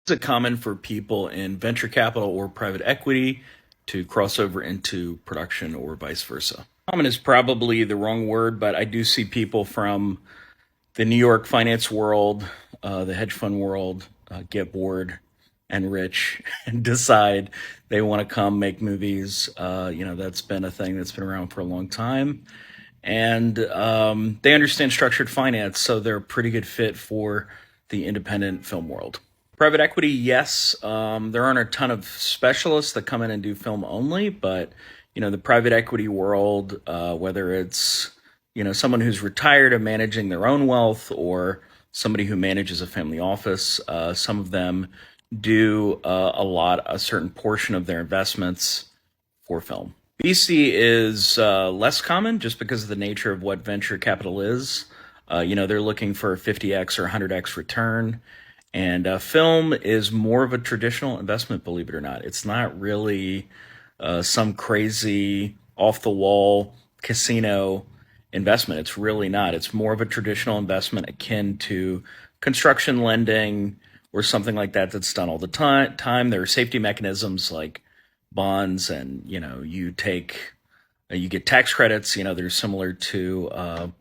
Is it common for people in venture capital or private equity to cross over into production or vice versa? Common is probably the wrong word, but I do see people from the New York finance world, the hedge fund world, get bored and rich and decide they want to come make movies. That's been a thing that's been around for a long time. And they understand structured finance, so they're a pretty good fit for the independent film world. Private equity, yes. There aren't a ton of specialists that come in and do film only, but the private equity world, whether it's someone who's retired and managing their own wealth, or somebody who manages a family office, some of them do a certain portion of their investments for film. VC is less common just because of the nature of what venture capital is. They're looking for a 50x or 100x return. And film is more of a traditional investment, believe it or not. It's not really some crazy off the wall casino investment. It's really not. It's more of a traditional investment akin to construction lending or something like that that's done all the time. There are safety mechanisms like bonds, and you get tax credits. They're similar to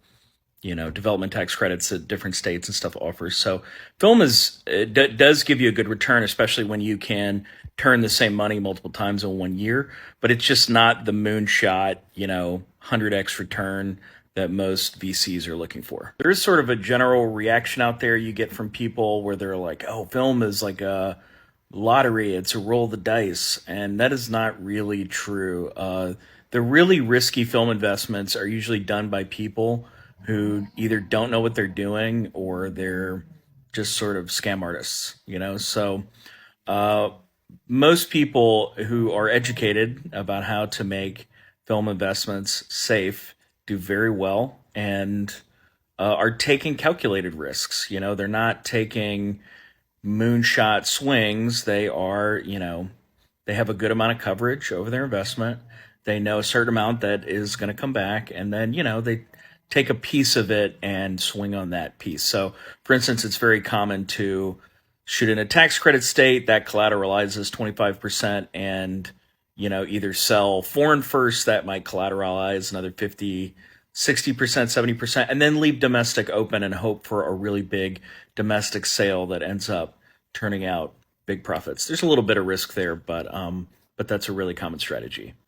development tax credits that different states and stuff offers. So film does give you a good return, especially when you can turn the same money multiple times in 1 year. But it's just not the moonshot 100x return that most VCs are looking for. There is sort of a general reaction out there you get from people where they're like, "Oh, film is like a lottery; it's a roll of the dice," and that is not really true. The really risky film investments are usually done by people who either don't know what they're doing or they're just sort of scam artists. So uh, most people who are educated about how to make film investments safe do very well and are taking calculated risks. They're not taking moonshot swings. They have a good amount of coverage over their investment. They know a certain amount that is going to come back, and then they take a piece of it and swing on that piece. So, for instance, it's very common to shoot in a tax credit state that collateralizes 25%, and either sell foreign first that might collateralize another 50, 60%, 70%, and then leave domestic open and hope for a really big domestic sale that ends up turning out big profits. There's a little bit of risk there, but that's a really common strategy.